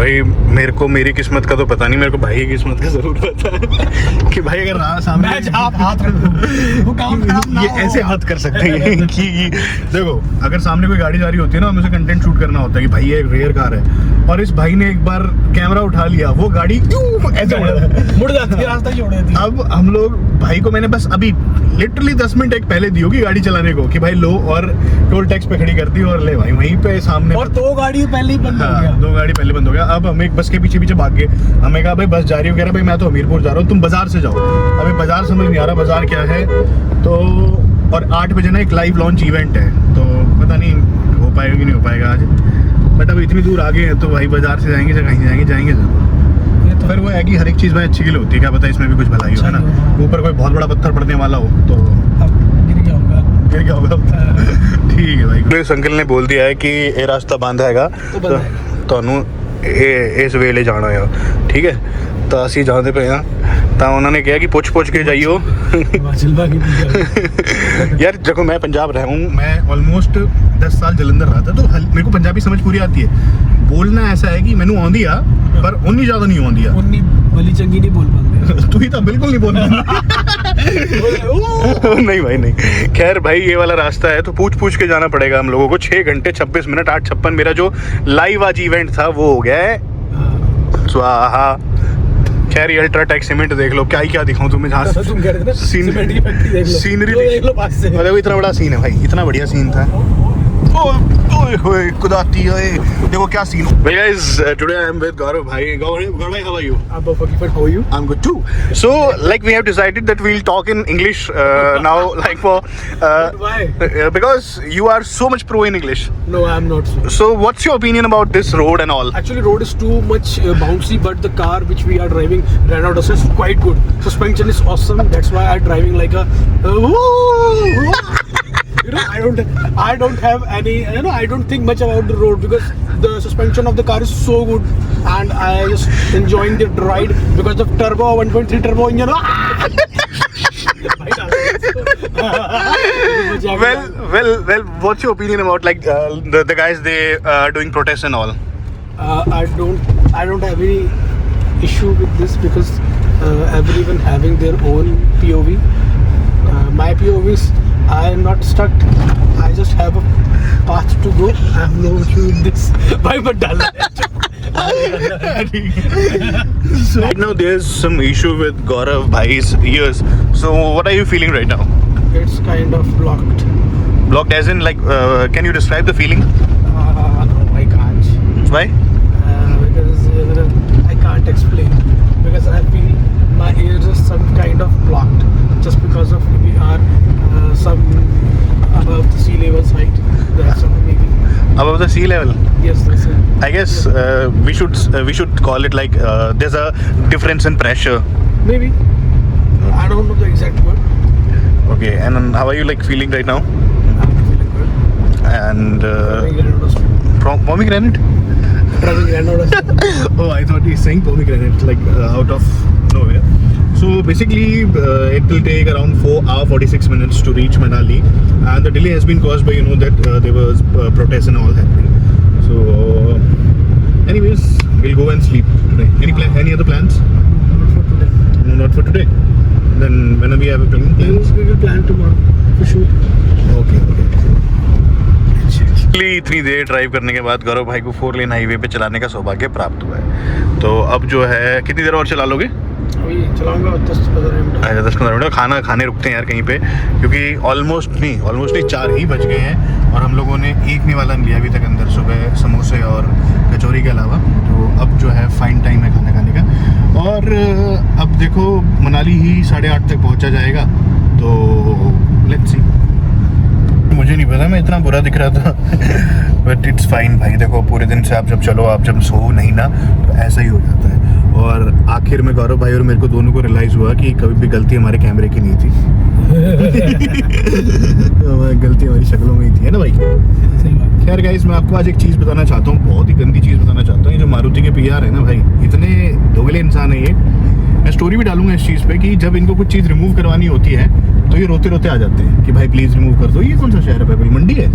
भाई मेरे को मेरी किस्मत का तो पता नहीं, मेरे को भाई की किस्मत का जरूर पता है कि भाई अगर सामने आप हाथ रखो, वो काम ये ऐसे हाथ कर सकते हैं कि देखो अगर सामने कोई गाड़ी जा रही होती है ना, हमें उसे कंटेंट शूट करना होता है कि भाई ये एक रेयर कार है, और इस भाई ने एक बार कैमरा उठा लिया, वो गाड़ी ऐसे मुड़ जाती है, रास्ता छोड़ देती है। अब हम लोग भाई को मैंने बस अभी लिटरली 10 मिनट एक पहले दी होगी गाड़ी चलाने को कि भाई लो, और टोल टैक्स पे खड़ी कर दी और ले भाई वहीं पे सामने, और 2 गाड़ी पहले ही बंद हो गया। 2 गाड़ी पहले बंद हो गया। अब हम एक बस के पीछे भाग गए, हमें कहा भाई बस जा रही हो, कह रहा भाई मैं तो हमीरपुर जा रहा हूँ, तुम बाजार से जाओ। अभी बाजार समझ नहीं आ रहा बाजार क्या है, तो और 8 बजे ना एक लाइव लॉन्च इवेंट है, तो पता नहीं हो पाएगा कि नहीं हो पाएगा आज, बट अब इतनी दूर आगे हैं तो भाई बाजार से जाएंगे, कहीं जाएंगे तो फिर वो है कि हर एक चीज़ भाई अच्छी के लिए होती है, क्या पता इसमें भी कुछ भलाई हो, है ना। ऊपर कोई बहुत बड़ा पत्थर पड़ने वाला हो तो गिर गया होगा ठीक है भाई। इस अंकल ने बोल दिया है कि ये रास्ता बंद हैगा तो ਤੁਹਾਨੂੰ ਇਸ ਵੇਲੇ ਜਾਣਾ ਆ, ਠੀਕ ਹੈ, ਤਾਂ ਅਸੀਂ ਜਾਂਦੇ ਪਏ ਆ, ਤਾਂ ਉਹਨਾਂ ਨੇ ਕਿਹਾ कि ਪੁੱਛ के जाइयो यार देखो मैं पंजाब रहा हूँ, मैं ऑलमोस्ट 10 साल जलंधर रहा था, तो मेरे को पंजाबी समझ पूरी आती है। बोलना ऐसा है कि मैनू आँदी आ पर उन्नी ज़्यादा नहीं आँदी आ, उन्नी भली चंगी नहीं बोल पाते तू ही तो बिल्कुल नहीं बोल नहीं भाई नहीं। खैर भाई ये वाला रास्ता है तो पूछ के जाना पड़ेगा हम लोगों को। 6 घंटे 26 मिनट 8:56 मेरा जो लाइव आज इवेंट था वो हो गया है स्वाहा। खैर ये अल्ट्राटेक सीमेंट देख लो, क्या ही क्या दिखाऊं तुम्हें, जहाँ तुम कह रहे थे ना सीमेंट की फैक्ट्री देख लो, सीनरी देख लो पास से। मतलब इतना बड़ा सीन है भाई, इतना बढ़िया सीन था। ओए खुदाती है, देखो क्या scene. Hey guys, today I am with Gaurav bhai. Gaurav bhai, how are you? I'm okay, but how are you? I'm good too. So like we have decided that we'll talk in English now, like for Why? Because you are so much pro in English. No, I'm not so. So what's your opinion about this road and all? Actually, road is too much bouncy, but the car which we are driving, Renault Duster, is quite good. Suspension is awesome. That's why I'm driving like a. You know, I don't have any. You know, I don't think much about the road because the suspension of the car is so good, and I just enjoying the ride because of turbo 1.3 turbo engine. well, what's your opinion about like the guys they doing protests and all? I don't have any issue with this because everyone having their own POV. My POV is I am not stuck. I just have a path to go. I have no issue with this. Why but dull? So right now there's some issue with Gaurav bhai's ears. So what are you feeling right now? It's kind of blocked. Blocked as in like can you describe the feeling? No, I can't. Why? Because I can't explain. Because I feel my ears are some kind of blocked. Just because of we are some above the sea level height. That's all maybe. Above the sea level? Yes, that's it. I guess we should call it like there's a difference in pressure. Maybe. I don't know the exact word. Okay, and how are you like feeling right now? I'm feeling good. And Pomegranate. pomegranate? Driving Renault. Oh, I thought he's saying pomegranate like out of nowhere. So basically it will take around 4 hours 46 minutes to reach Manali, and the delay has been caused by that there was protests and all happening. So anyways, we'll go and sleep today. Any other plans? Not for today. No, not for today. Then when we have a plans? We will plan tomorrow for shoot. Okay. इतनी देर drive करने के बाद गौरव भाई को 4 lane highway पे चलाने का सौभाग्य प्राप्त हुआ है। तो अब जो है कितनी देर और चला लोगे? अभी चलाऊंगा 10-15 मिनट। खाना खाने रुकते हैं यार कहीं पे, क्योंकि ऑलमोस्ट नहीं 4 ही बज गए हैं और हम लोगों ने एक नहीं वाला लिया अभी तक अंदर, सुबह समोसे और कचौरी के अलावा। तो अब जो है फाइन टाइम है खाना खाने का, और अब देखो मनाली ही 8:30 तक पहुंचा जाएगा, तो लेट्स सी। मुझे नहीं पता मैं इतना बुरा दिख रहा था बट इट्स फाइन भाई। देखो पूरे दिन से आप जब सो नहीं ना तो ऐसा ही हो जाता है, और आखिर में गौरव भाई और मेरे को दोनों को रियलाइज़ हुआ कि कभी भी गलती हमारे कैमरे की नहीं थी गलती हमारी शक्लों में ही थी, है ना भाई? खैर गाइस, मैं आपको आज एक चीज़ बताना चाहता हूँ, बहुत ही गंदी चीज़ बताना चाहता हूँ। ये जो मारुति के PR है ना भाई, इतने दोगले इंसान है ये। मैं स्टोरी भी डालूंगा इस चीज़ पे कि जब इनको कुछ चीज़ रिमूव करवानी होती है तो ये रोते रोते आ जाते हैं कि भाई प्लीज़ रिमूव कर दो। ये कौन सा शहर है भाई, मंडी है?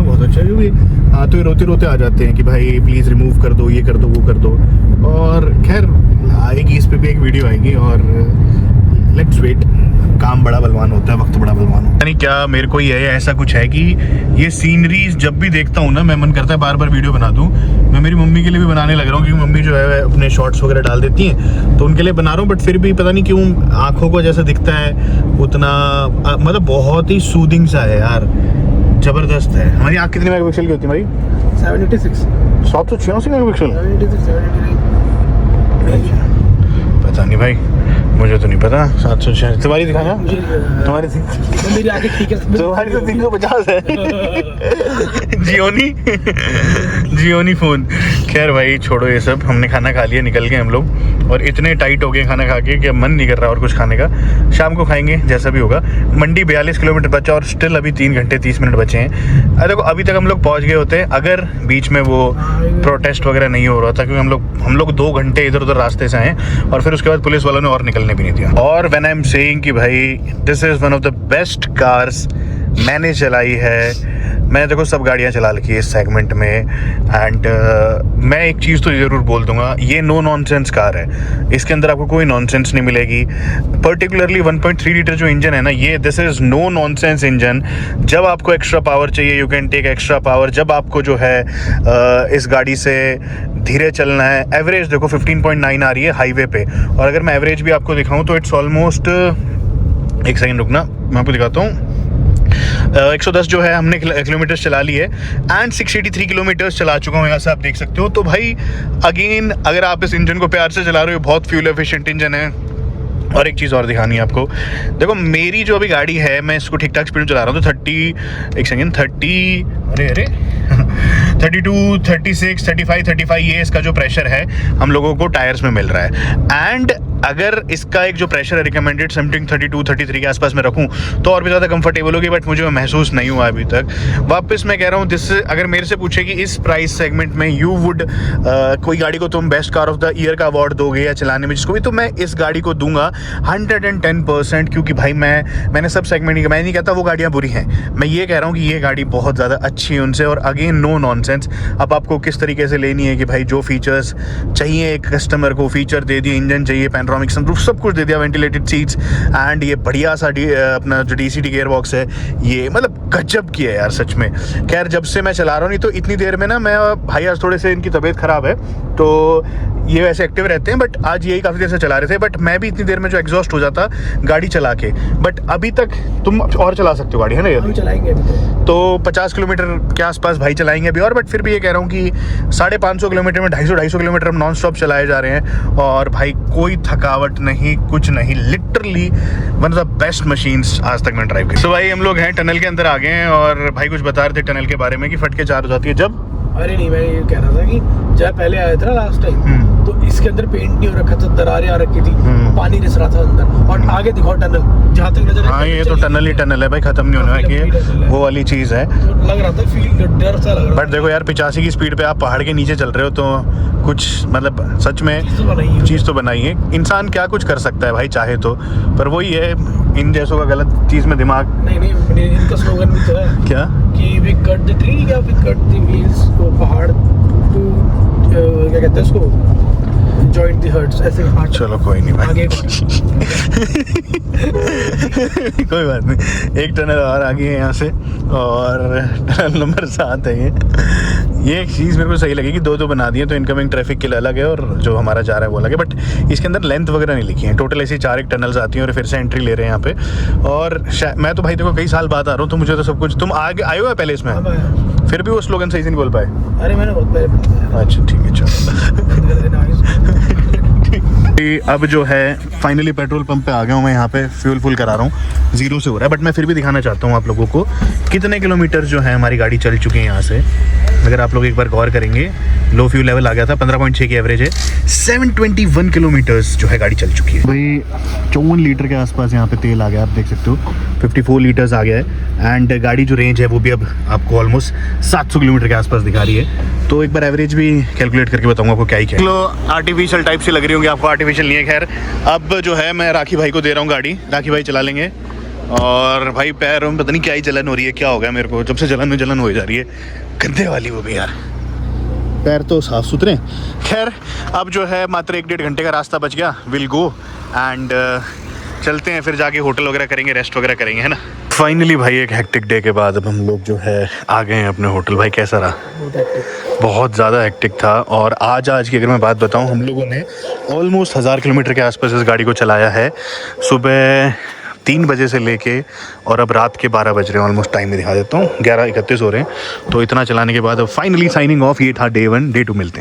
में बहुत अच्छा है, क्योंकि आते हुए रोते रोते आ जाते हैं कि भाई प्लीज़ रिमूव कर दो, ये कर दो, वो कर दो। और खैर आएगी, इस पे भी एक वीडियो आएगी और लेट्स वेट। काम बड़ा बलवान होता है, वक्त बड़ा बलवान होता है। नहीं क्या मेरे को ये ऐसा कुछ है कि ये सीनरीज जब भी देखता हूँ ना, मैं मन करता है बार बार वीडियो बना दूँ। मैं मेरी मम्मी के लिए भी बनाने लग रहा हूँ, क्योंकि मम्मी जो है अपने शॉर्ट्स वगैरह डाल देती हैं, तो उनके लिए बना रहा हूँ। बट फिर भी पता नहीं क्यों आँखों को जैसा दिखता है उतना मतलब बहुत ही सूदिंग सा है यार, ज़बरदस्त है। हमारी आँख कितनी मेगापिक्सल की होती है भाई? 786 786 मेगापिक्सल। 786 पता नहीं भाई, मुझे तो नहीं पता। 786 तुम्हारी दिखाना, मुझे तुम्हारी मेरी आगे ठीक है, तुम्हारी तो 350 है। Gionee phone. खैर भाई छोड़ो ये सब, हमने खाना खा लिया, निकल गए हम लोग। और इतने टाइट हो गए खाना खा के कि अब मन नहीं कर रहा और कुछ खाने का। शाम को खाएंगे जैसा भी होगा। मंडी 42 किलोमीटर बचा और स्टिल अभी 3 घंटे 30 मिनट बचे हैं। अरे देखो अभी तक हम लोग पहुंच गए होते हैं अगर बीच में वो प्रोटेस्ट वगैरह नहीं हो रहा था, क्योंकि हम लोग 2 घंटे इधर उधर रास्ते से आए और फिर उसके बाद पुलिस वालों ने और निकलने भी नहीं दिया। और व्हेन आई एम सेइंग कि भाई this is one of the best cars मैंने चलाई है। मैंने देखो सब गाड़ियाँ चला रखी है इस सेगमेंट में। एंड मैं एक चीज़ तो ज़रूर बोल दूंगा, ये नो नॉनसेंस कार है। इसके अंदर आपको कोई नॉनसेंस नहीं मिलेगी। पर्टिकुलरली 1.3 लीटर जो इंजन है ना, ये this is no nonsense engine. जब आपको एक्स्ट्रा पावर चाहिए you can take extra power. जब आपको जो है इस गाड़ी से धीरे चलना है, एवरेज देखो 15.9 आ रही है हाईवे पे। और अगर मैं एवरेज भी आपको दिखाऊँ तो इट्स ऑलमोस्ट, एक सेकेंड रुकना मैं आपको दिखाता हूँ। 110 जो है हमने किलोमीटर चला ली है एंड 683 किलोमीटर चला चुका हूँ, यहाँ से आप देख सकते हो। तो भाई अगेन अगर आप इस इंजन को प्यार से चला रहे हो, बहुत फ्यूल एफिशिएंट इंजन है। और एक चीज़ और दिखानी है आपको, देखो मेरी जो अभी गाड़ी है मैं इसको ठीक ठाक स्पीड में चला रहा हूँ तो 32, 36, 35 ये इसका जो प्रेशर है हम लोगों को टायर्स में मिल रहा है। एंड अगर इसका एक जो प्रेशर है रिकमेंडेड समथिंग 32, 33 के आसपास में रखूं तो और भी ज़्यादा कंफर्टेबल होगी, बट मुझे महसूस नहीं हुआ अभी तक। वापस मैं कह रहा हूँ दिस, अगर मेरे से पूछे कि इस प्राइस सेगमेंट में यू वुड कोई गाड़ी को तुम best car of the year का अवार्ड दोगे या चलाने में जिसको भी, तो मैं इस गाड़ी को दूंगा 110%। क्योंकि भाई मैंने सब सेगमेंट ही, मैं नहीं कहता वो गाड़ियाँ बुरी हैं, मैं ये कह रहा हूँ कि ये गाड़ी बहुत ज़्यादा अच्छी है उनसे। और अगेन नो नॉनसेंस, अब आपको किस तरीके से लेनी है कि भाई जो फीचर्स चाहिए एक कस्टमर को फीचर दे दिए, इंजन चाहिए, पैनोरामिक सनरूफ, सब कुछ दे दिया, वेंटिलेटेड सीट्स एंड ये बढ़िया सा अपना जो DCT गियर बॉक्स है, ये मतलब गजब की है यार सच में। खैर जब से मैं चला रहा हूँ, नहीं तो इतनी देर में ना मैं, भाई आज थोड़े से इनकी तबीयत ख़राब है तो ये वैसे एक्टिव रहते हैं, बट आज यही काफ़ी देर से चला रहे थे। बट मैं भी इतनी देर में जो एग्जॉस्ट हो जाता गाड़ी चला के। बट अभी तक तुम और चला सकते हो गाड़ी, है ना? हम चलाएंगे अभी तो 50 किलोमीटर के आसपास भाई चलाएंगे अभी और। बट फिर भी ये कह रहा हूँ कि 550 किलोमीटर में 250 किलोमीटर हम नॉन स्टॉप चलाए जा रहे हैं और भाई कोई थकावट नहीं, कुछ नहीं, literally one of the best machines आज तक मैंने ड्राइव की। तो भाई हम लोग हैं टनल के अंदर आ गए हैं और भाई कुछ बता रहे थे टनल के बारे में कि फटके चार हो जाती है जब। अरे नहीं, मैं ये कह रहा था कि जब पहले आया था ना लास्ट टाइम, तो इसके अंदर पेंट नहीं हो रखा था, दरारें आ रखी थी, पानी रिस रहा था अंदर। और आगे दिखाओ टनल जहाँ तक नजर, हाँ ये तो टनल ही टनल है भाई, खत्म नहीं होने वाली है, वो वाली चीज़ है। तो लग रहा था फील डर सा लग रहा। बट देखो यार 85 की स्पीड पे आप पहाड़ के नीचे चल रहे हो तो कुछ मतलब सच में चीज़ तो बनाई है। इंसान क्या कुछ कर सकता है भाई चाहे तो, पर वही है इन जैसों का गलत चीज़ में दिमाग। नहीं इनका स्लोगन भी तो है क्या कि वी कट द ट्री या वी कट द व्हील्स, तो पहाड़ टू क्या कहते हैं उसको, जॉइंट द हर्ट्स, ऐसे। चलो कोई नहीं भाई आगे कोई बात नहीं, एक टनल और आगे है यहाँ से और टनल नंबर 7 है ये एक चीज़ मेरे को सही लगी कि दो बना दिए तो इनकमिंग ट्रैफिक के लिए अलग है और जो हमारा जा रहा है वो अलग है। बट इसके अंदर लेंथ वगैरह नहीं लिखी है, टोटल ऐसी 4 एक टनल्स आती हैं और फिर से एंट्री ले रहे हैं यहाँ पे। और मैं तो भाई देखो कई साल बाद आ रहा हूँ तो मुझे तो सब कुछ, तुम आगे आए हो है पहले इसमें, फिर भी वो स्लोगन सही से नहीं बोल पाए। अरे मैंने बहुत पहले, अच्छा ठीक है चलो। अब जो है फाइनली पेट्रोल पंप पे आ गया हूँ मैं, यहाँ पे फ्यूल फुल करा रहा हूँ, 0 से हो रहा है। बट मैं फिर भी दिखाना चाहता हूँ आप लोगों को कितने किलोमीटर जो है हमारी गाड़ी चल चुकी है यहाँ से। अगर आप लोग एक बार गौर करेंगे, लो फ्यूल लेवल आ गया था, 15.6 की एवरेज है, 721 किलोमीटर्स जो है गाड़ी चल चुकी है भाई। 54 लीटर के आसपास यहाँ पे तेल आ गया, आप देख सकते हो 54 लीटर्स आ गया है। एंड गाड़ी जो रेंज है वो भी अब आपको ऑलमोस्ट 700 किलोमीटर के आसपास दिखा रही है। तो एक बार एवरेज भी कैलकुलेट करके बताऊंगा आपको क्या ही क्या। आर्टिफिशियल टाइप से लग रही होंगी आपको, आर्टिफिशियल नहीं है। खैर अब जो है मैं राखी भाई को दे रहा हूँ गाड़ी, राखी भाई चला लेंगे और भाई पैरों में पता नहीं क्या ही जलन हो रही है, क्या हो गया मेरे को, जब से जलन में जलन हो जा रही है, गंदे वाली वो भी यार। पैर तो साफ सुथरे। खैर अब जो है मात्र 1-1.5 घंटे का रास्ता बच गया। विल गो एंड चलते हैं, फिर जाके होटल वगैरह करेंगे, रेस्ट वगैरह करेंगे, है ना। फाइनली भाई एक हेक्टिक डे के बाद अब हम लोग जो है आ गए हैं अपने होटल। भाई कैसा रहा? बहुत ज़्यादा हेक्टिक था। और आज की अगर मैं बात बताऊं, हम लोगों ने ऑलमोस्ट 1000 किलोमीटर के आसपास इस गाड़ी को चलाया है, सुबह 3 बजे से लेके और अब रात के 12 बज रहे हैं। ऑलमोस्ट टाइम में दिखा देता हूँ, 11:31 हो रहे हैं। तो इतना चलाने के बाद अब फाइनली साइनिंग ऑफ। ये था डे 1। डे 2 मिलते हैं।